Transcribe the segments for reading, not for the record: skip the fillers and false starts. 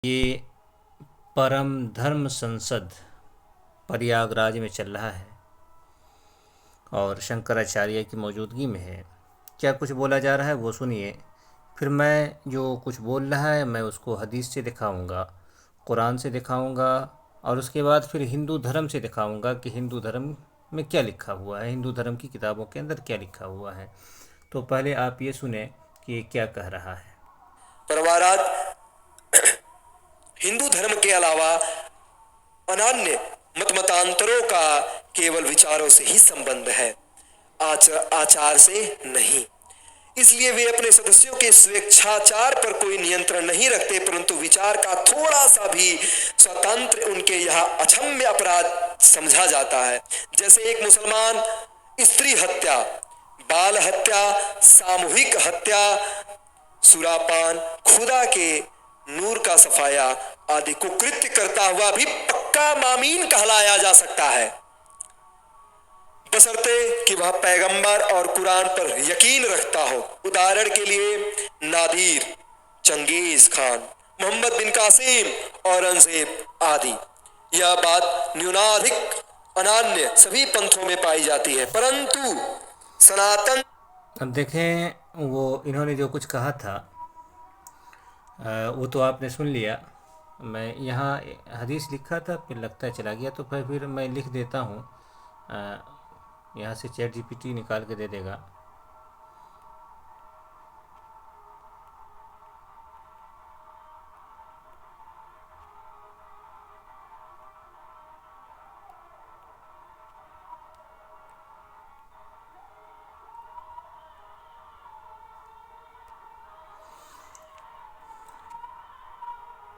ये परम धर्म संसद प्रयागराज में चल रहा है और शंकराचार्य की मौजूदगी में है। क्या कुछ बोला जा रहा है वो सुनिए, फिर मैं जो कुछ बोल रहा है मैं उसको हदीस से दिखाऊंगा, कुरान से दिखाऊंगा और उसके बाद फिर हिंदू धर्म से दिखाऊंगा कि हिंदू धर्म में क्या लिखा हुआ है, हिंदू धर्म की किताबों के अंदर क्या लिखा हुआ है। तो पहले आप ये सुने कि ये क्या कह रहा है। परवारात हिंदू धर्म के अलावा अन्य मतांतरों का केवल विचारों से ही संबंध है, आचार से नहीं। इसलिए वे अपने सदस्यों के स्वेच्छाचार पर कोई नियंत्रण नहीं रखते, परंतु विचार का थोड़ा सा भी स्वतंत्र उनके यहाँ अक्षम्य अपराध समझा जाता है। जैसे एक मुसलमान स्त्री हत्या, बाल हत्या, सामूहिक हत्या, सुरापान, खुदा के नूर का सफाया आदि कुकृत्य करता हुआ भी पक्का मामीन कहलाया जा सकता है, बशर्ते कि वह पैगंबर और कुरान पर यकीन रखता हो। उदाहरण के लिए नादिर, चंगेज खान, मोहम्मद बिन कासिम, औरंगजेब आदि। यह बात न्यूनाधिक अनान्य सभी पंथों में पाई जाती है, परंतु सनातन अब देखें वो इन्होंने जो कुछ कहा था वो तो आपने सुन लिया। मैं यहाँ हदीस लिखा था, फिर लगता है चला गया, तो फिर मैं लिख देता हूँ। यहाँ से चैट जीपीटी निकाल के दे देगा।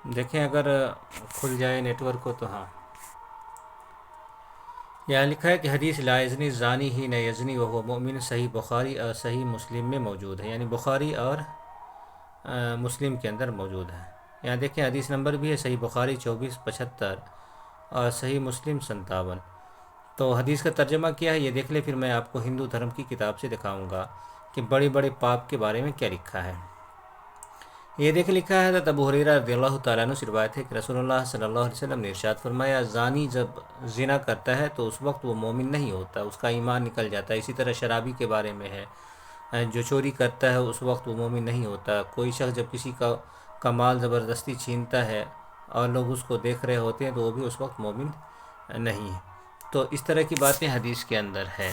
देखें अगर खुल जाए नेटवर्क को तो। हाँ, यहाँ लिखा है कि हदीस ला यज़नी ज़ानी ही न यज़नी वह मोमिन सही बुखारी और सही मुस्लिम में मौजूद है, यानी बुखारी और मुस्लिम के अंदर मौजूद है। यहाँ देखें हदीस नंबर भी है, सही बुखारी 2475 और सही मुस्लिम 57। तो हदीस का तर्जमा क्या है ये देख ले, फिर मैं आपको हिंदू धर्म की किताब से दिखाऊंगा कि बड़े बड़े पाप के बारे में क्या लिखा है। ये देख लिखा है अबू हुरैरा रज़ियल्लाहु तआला अन्हु से रिवायत है कि रसूलुल्लाह सल्लल्लाहु अलैहि वसल्लम ने इरशाद फरमाया, ज़ानी जब ज़िना करता है तो उस वक्त वो मोमिन नहीं होता, उसका ईमान निकल जाता है। इसी तरह शराबी के बारे में है, जो चोरी करता है उस वक्त वो मोमिन नहीं होता। कोई शख्स जब किसी का माल ज़बरदस्ती छीनता है और लोग उसको देख रहे होते हैं तो वो भी उस वक्त मोमिन नहीं है। तो इस तरह की बातें हदीस के अंदर है।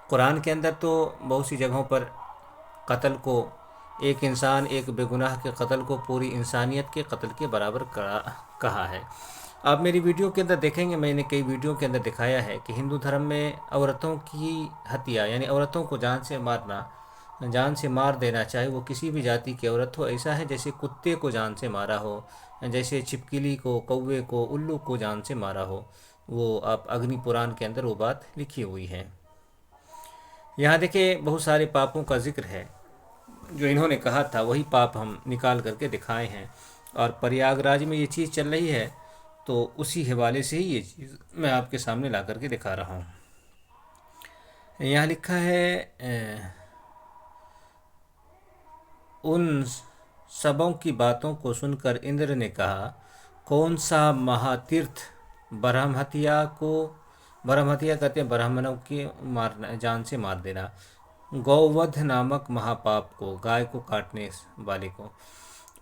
कुरान के अंदर तो बहुत सी जगहों पर कत्ल को, एक इंसान एक बेगुनाह के कत्ल को पूरी इंसानियत के कत्ल के बराबर कहा है। आप मेरी वीडियो के अंदर देखेंगे, मैंने कई वीडियो के अंदर दिखाया है कि हिंदू धर्म में औरतों की हत्या यानी औरतों को जान से मारना, जान से मार देना, चाहे वो किसी भी जाति की औरत हो, ऐसा है जैसे कुत्ते को जान से मारा हो, जैसे छिपकली को, कौवे को, उल्लू को जान से मारा हो। वो आप अग्नि पुराण के अंदर वो बात लिखी हुई है। यहाँ देखिए बहुत सारे पापों का जिक्र है, जो इन्होंने कहा था वही पाप हम निकाल करके दिखाए हैं। और प्रयागराज में ये चीज़ चल रही है तो उसी हवाले से ही ये चीज़ मैं आपके सामने ला करके दिखा रहा हूँ। यहाँ लिखा है उन सबों की बातों को सुनकर इंद्र ने कहा, कौन सा महातीर्थ ब्रह्महत्या कहते हैं ब्राह्मणों की मारना, जान से मार देना, गौवध नामक महापाप को, गाय को काटने वाले को,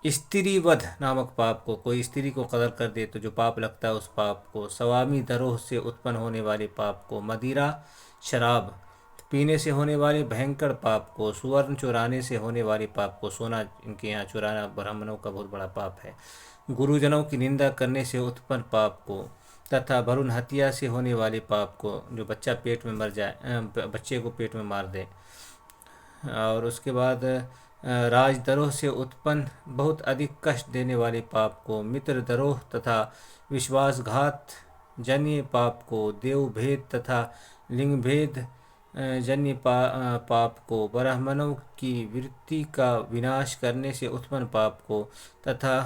स्त्री वध नामक पाप को, कोई स्त्री को कत्ल कर दे तो जो पाप लगता है उस पाप को, स्वामी दरोह से उत्पन्न होने वाले पाप को, मदिरा शराब पीने से होने वाले भयंकर पाप को, सुवर्ण चुराने से होने वाले पाप को, सोना इनके यहाँ चुराना ब्राह्मणों का बहुत बड़ा पाप है, गुरुजनों की निंदा करने से उत्पन्न पाप को, तथा भ्रूण हत्या से होने वाले पाप को, जो बच्चा पेट में मर जाए, बच्चे को पेट में मार दे, और उसके बाद राजद्रोह से उत्पन्न बहुत अधिक कष्ट देने वाले पाप को, मित्रद्रोह तथा विश्वासघात जन्य पाप को, देवभेद तथा लिंगभेद जन्य पाप को, ब्राह्मणों की वृत्ति का विनाश करने से उत्पन्न पाप को, तथा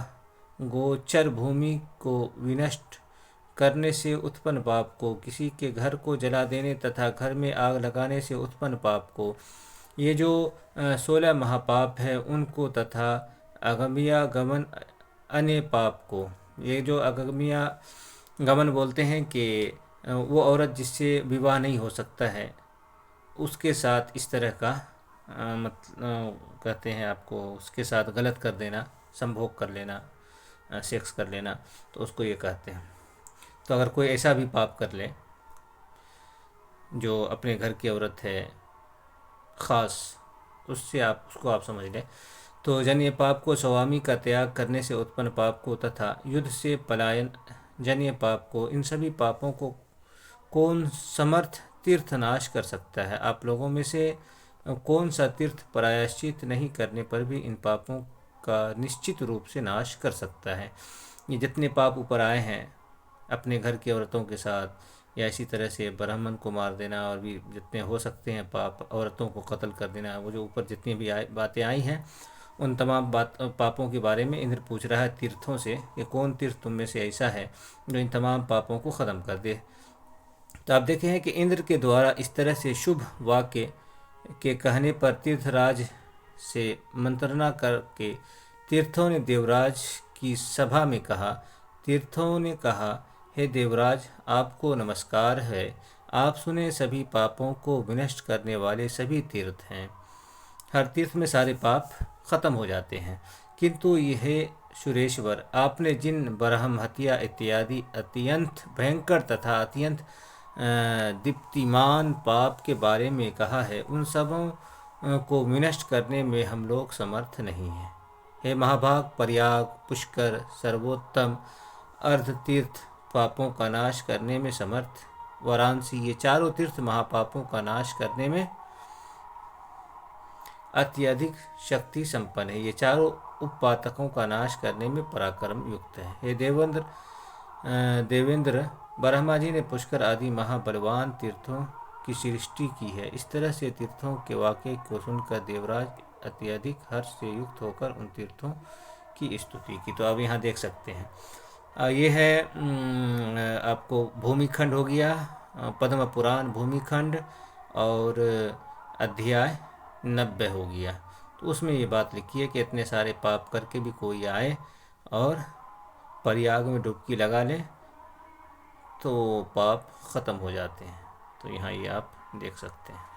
गोचर भूमि को विनष्ट करने से उत्पन्न पाप को, किसी के घर को जला देने तथा घर में आग लगाने से उत्पन्न पाप को, ये जो 16 महापाप है उनको, तथा अन्य पाप को, ये जो अगमिया गमन बोलते हैं कि वो औरत जिससे विवाह नहीं हो सकता है उसके साथ इस तरह का कहते हैं आपको, उसके साथ गलत कर देना, संभोग कर लेना, सेक्स कर लेना, तो उसको ये कहते हैं। तो अगर कोई ऐसा भी पाप कर ले जो अपने घर की औरत है ख़ास, उससे आप उसको आप समझ लें। तो जन्य पाप को स्वामी का त्याग करने से उत्पन्न पाप को तथा युद्ध से पलायन जन्य पाप को, इन सभी पापों को कौन समर्थ तीर्थ नाश कर सकता है? आप लोगों में से कौन सा तीर्थ प्रायश्चित नहीं करने पर भी इन पापों का निश्चित रूप से नाश कर सकता है? ये जितने पाप ऊपर आए हैं अपने घर की औरतों के साथ, या इसी तरह से ब्राह्मण को मार देना, और भी जितने हो सकते हैं पाप, औरतों को कत्ल कर देना, वो जो ऊपर जितनी भी बातें आई हैं, उन तमाम पापों के बारे में इंद्र पूछ रहा है तीर्थों से कि कौन तीर्थ तुम में से ऐसा है जो इन तमाम पापों को ख़त्म कर दे। तो आप देखें हैं कि इंद्र के द्वारा इस तरह से शुभ वाक्य के कहने पर तीर्थराज से मंत्रणा करके तीर्थों ने देवराज की सभा में कहा, तीर्थों ने कहा, हे देवराज, आपको नमस्कार है। आप सुने सभी पापों को विनष्ट करने वाले सभी तीर्थ हैं। हर तीर्थ में सारे पाप खत्म हो जाते हैं, किंतु यह सुरेश्वर, आपने जिन बरहम हत्या इत्यादि अत्यंत भयंकर तथा अत्यंत दीप्तिमान पाप के बारे में कहा है, उन सबों को विनष्ट करने में हम लोग समर्थ नहीं हैं। हे महाभाग, प्रयाग, पुष्कर, सर्वोत्तम, अर्ध तीर्थ पापों का नाश करने में समर्थ, वाराणसी, ये चारों तीर्थ महापापों का नाश करने में अत्यधिक शक्ति संपन्न है। ये चारों उपपातकों का नाश करने में पराक्रम युक्त है। हे देवेंद्र, ब्रह्मा जी ने पुष्कर आदि महाबलवान तीर्थों की सृष्टि की है। इस तरह से तीर्थों के वाक्य को सुनकर देवराज अत्यधिक हर्ष से युक्त होकर उन तीर्थों की स्तुति की। तो अब यहाँ देख सकते हैं ये है आपको भूमिखंड हो गया, पद्म पुराण भूमिखंड, और अध्याय 90 हो गया। तो उसमें ये बात लिखी है कि इतने सारे पाप करके भी कोई आए और प्रयाग में डुबकी लगा ले तो पाप ख़त्म हो जाते हैं। तो यहाँ ये आप देख सकते हैं।